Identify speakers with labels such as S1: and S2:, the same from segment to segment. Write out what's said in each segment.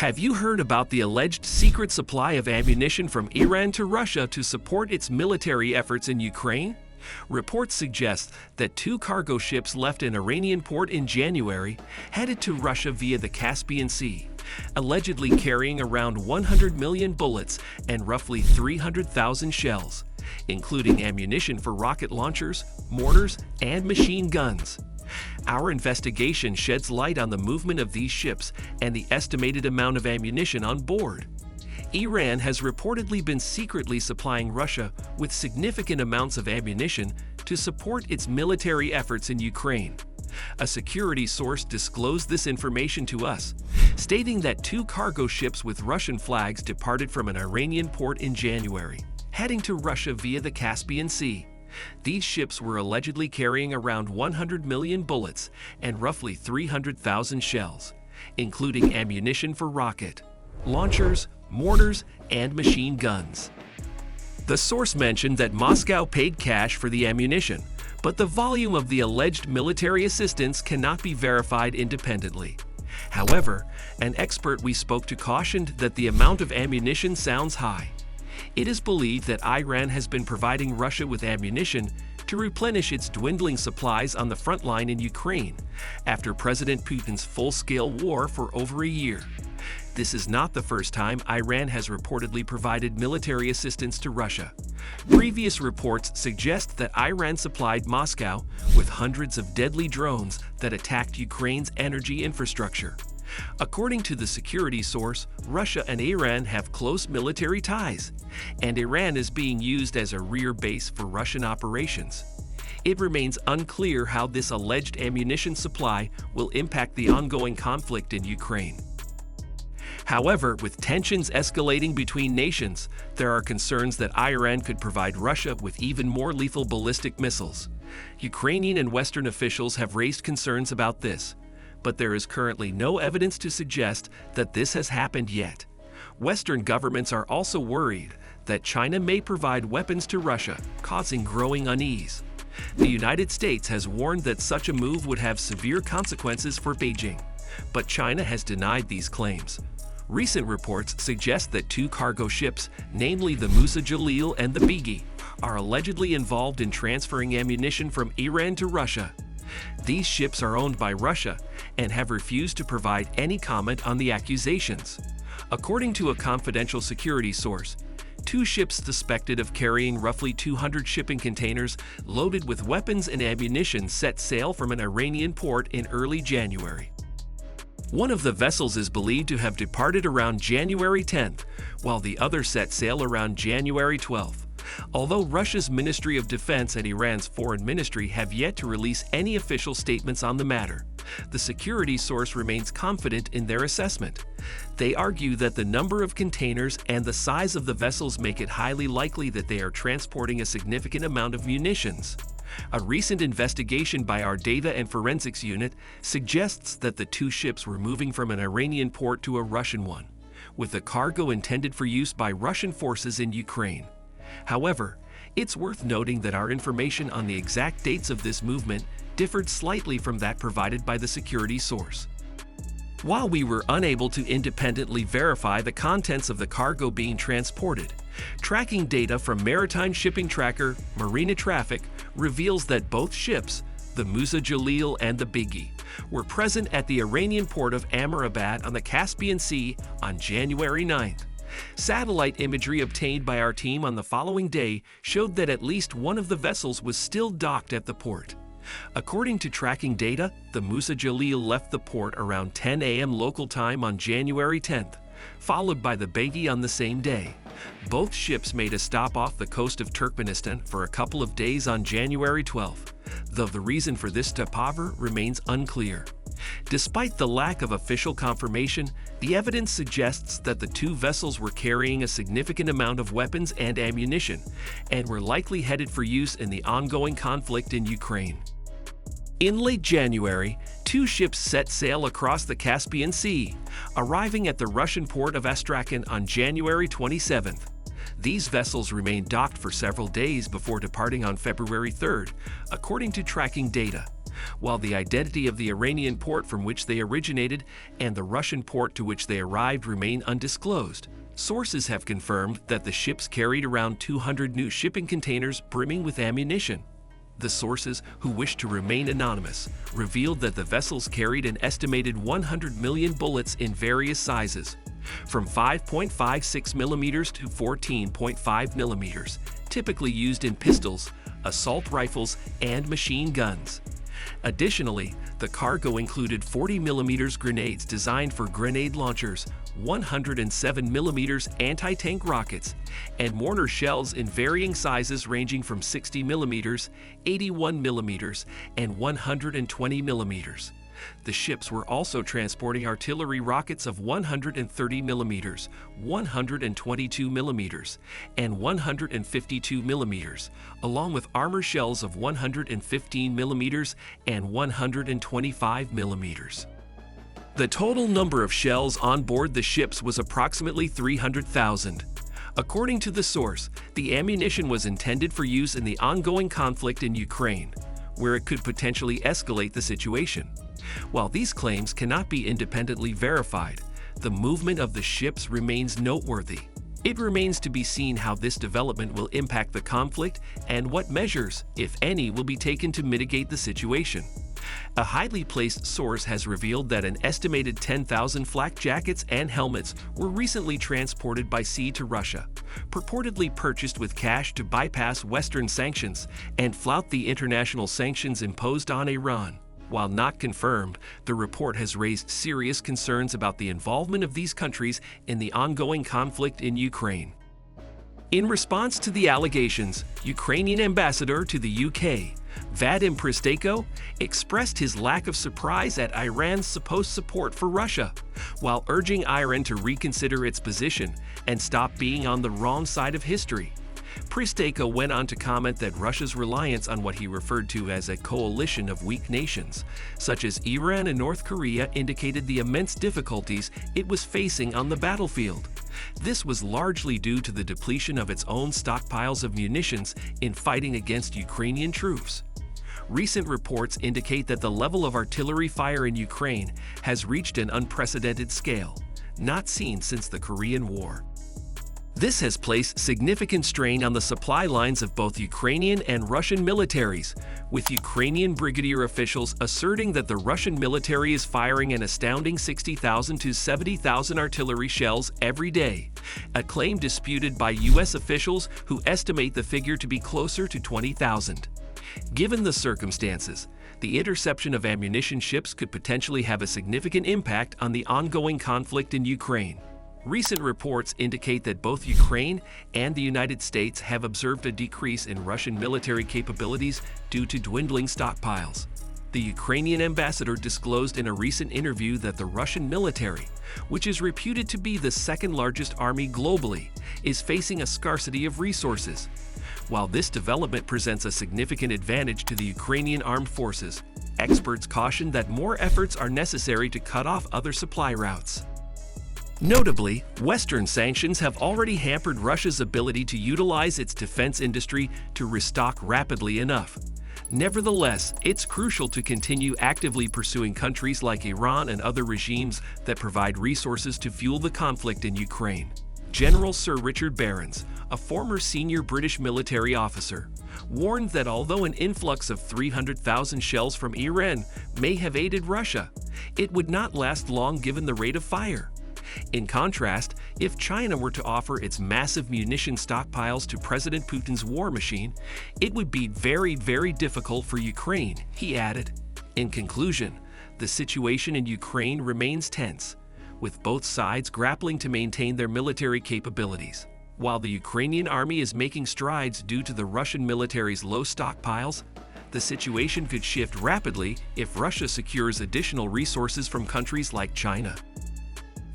S1: Have you heard about the alleged secret supply of ammunition from Iran to Russia to support its military efforts in Ukraine? Reports suggest that 2 cargo ships left an Iranian port in January headed to Russia via the Caspian Sea, allegedly carrying around 100 million bullets and roughly 300,000 shells, including ammunition for rocket launchers, mortars, and machine guns. Our investigation sheds light on the movement of these ships and the estimated amount of ammunition on board. Iran has reportedly been secretly supplying Russia with significant amounts of ammunition to support its military efforts in Ukraine. A security source disclosed this information to us, stating that 2 cargo ships with Russian flags departed from an Iranian port in January, heading to Russia via the Caspian Sea. These ships were allegedly carrying around 100 million bullets and roughly 300,000 shells, including ammunition for rocket launchers, mortars, and machine guns. The source mentioned that Moscow paid cash for the ammunition, but the volume of the alleged military assistance cannot be verified independently. However, an expert we spoke to cautioned that the amount of ammunition sounds high. It is believed that Iran has been providing Russia with ammunition to replenish its dwindling supplies on the front line in Ukraine after President Putin's full-scale war for over a year. This is not the first time Iran has reportedly provided military assistance to Russia. Previous reports suggest that Iran supplied Moscow with hundreds of deadly drones that attacked Ukraine's energy infrastructure. According to the security source, Russia and Iran have close military ties, and Iran is being used as a rear base for Russian operations. It remains unclear how this alleged ammunition supply will impact the ongoing conflict in Ukraine. However, with tensions escalating between nations, there are concerns that Iran could provide Russia with even more lethal ballistic missiles. Ukrainian and Western officials have raised concerns about this, but there is currently no evidence to suggest that this has happened yet. Western governments are also worried that China may provide weapons to Russia, causing growing unease. The United States has warned that such a move would have severe consequences for Beijing, but China has denied these claims. Recent reports suggest that 2 cargo ships, namely the Musa Jalil and the Bigi, are allegedly involved in transferring ammunition from Iran to Russia. These ships are owned by Russia and have refused to provide any comment on the accusations. According to a confidential security source, 2 ships suspected of carrying roughly 200 shipping containers loaded with weapons and ammunition set sail from an Iranian port in early January. One of the vessels is believed to have departed around January 10th, while the other set sail around January 12th. Although Russia's Ministry of Defense and Iran's Foreign Ministry have yet to release any official statements on the matter, the security source remains confident in their assessment. They argue that the number of containers and the size of the vessels make it highly likely that they are transporting a significant amount of munitions. A recent investigation by our Data and Forensics Unit suggests that the 2 ships were moving from an Iranian port to a Russian one, with the cargo intended for use by Russian forces in Ukraine. However, it's worth noting that our information on the exact dates of this movement differed slightly from that provided by the security source. While we were unable to independently verify the contents of the cargo being transported, tracking data from maritime shipping tracker Marina Traffic reveals that both ships, the Musa Jalil and the Bigi, were present at the Iranian port of Amirabad on the Caspian Sea on January 9th. Satellite imagery obtained by our team on the following day showed that at least one of the vessels was still docked at the port. According to tracking data, the Musa Jalil left the port around 10 a.m. local time on January 10th, followed by the Begi on the same day. Both ships made a stop off the coast of Turkmenistan for a couple of days on January 12th, though the reason for this stopover remains unclear. Despite the lack of official confirmation, the evidence suggests that the 2 vessels were carrying a significant amount of weapons and ammunition and were likely headed for use in the ongoing conflict in Ukraine. In late January, 2 ships set sail across the Caspian Sea, arriving at the Russian port of Astrakhan on January 27th. These vessels remained docked for several days before departing on February 3rd, according to tracking data. while the identity of the Iranian port from which they originated and the Russian port to which they arrived remain undisclosed. Sources have confirmed that the ships carried around 200 new shipping containers brimming with ammunition. The sources, who wish to remain anonymous, revealed that the vessels carried an estimated 100 million bullets in various sizes, from 5.56 millimeters to 14.5 millimeters, typically used in pistols, assault rifles, and machine guns. Additionally, the cargo included 40mm grenades designed for grenade launchers, 107mm anti-tank rockets, and mortar shells in varying sizes ranging from 60mm, 81mm, and 120mm. The ships were also transporting artillery rockets of 130mm, 122mm, and 152mm, along with armor shells of 115mm and 125mm. The total number of shells on board the ships was approximately 300,000. According to the source, the ammunition was intended for use in the ongoing conflict in Ukraine, where it could potentially escalate the situation. While these claims cannot be independently verified, the movement of the ships remains noteworthy. It remains to be seen how this development will impact the conflict and what measures, if any, will be taken to mitigate the situation. A highly placed source has revealed that an estimated 10,000 flak jackets and helmets were recently transported by sea to Russia, purportedly purchased with cash to bypass Western sanctions and flout the international sanctions imposed on Iran. While not confirmed, the report has raised serious concerns about the involvement of these countries in the ongoing conflict in Ukraine. In response to the allegations, Ukrainian ambassador to the UK, Vadim Prystaiko, expressed his lack of surprise at Iran's supposed support for Russia, while urging Iran to reconsider its position and stop being on the wrong side of history. Prystaiko went on to comment that Russia's reliance on what he referred to as a coalition of weak nations, such as Iran and North Korea, indicated the immense difficulties it was facing on the battlefield. This was largely due to the depletion of its own stockpiles of munitions in fighting against Ukrainian troops. Recent reports indicate that the level of artillery fire in Ukraine has reached an unprecedented scale, not seen since the Korean War. This has placed significant strain on the supply lines of both Ukrainian and Russian militaries, with Ukrainian brigadier officials asserting that the Russian military is firing an astounding 60,000 to 70,000 artillery shells every day, a claim disputed by U.S. officials who estimate the figure to be closer to 20,000. Given the circumstances, the interception of ammunition ships could potentially have a significant impact on the ongoing conflict in Ukraine. Recent reports indicate that both Ukraine and the United States have observed a decrease in Russian military capabilities due to dwindling stockpiles. The Ukrainian ambassador disclosed in a recent interview that the Russian military, which is reputed to be the second largest army globally, is facing a scarcity of resources. While this development presents a significant advantage to the Ukrainian armed forces, experts caution that more efforts are necessary to cut off other supply routes. Notably, Western sanctions have already hampered Russia's ability to utilize its defense industry to restock rapidly enough. Nevertheless, it's crucial to continue actively pursuing countries like Iran and other regimes that provide resources to fuel the conflict in Ukraine. General Sir Richard Barrons, a former senior British military officer, warned that although an influx of 300,000 shells from Iran may have aided Russia, it would not last long given the rate of fire. In contrast, if China were to offer its massive munition stockpiles to President Putin's war machine, it would be very, very difficult for Ukraine, he added. In conclusion, the situation in Ukraine remains tense, with both sides grappling to maintain their military capabilities. While the Ukrainian army is making strides due to the Russian military's low stockpiles, the situation could shift rapidly if Russia secures additional resources from countries like China.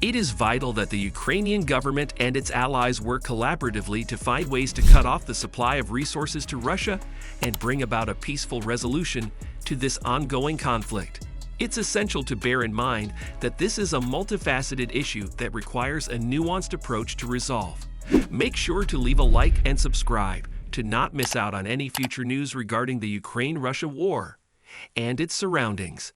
S1: It is vital that the Ukrainian government and its allies work collaboratively to find ways to cut off the supply of resources to Russia and bring about a peaceful resolution to this ongoing conflict. It's essential to bear in mind that this is a multifaceted issue that requires a nuanced approach to resolve. Make sure to leave a like and subscribe to not miss out on any future news regarding the Ukraine-Russia war. and its surroundings.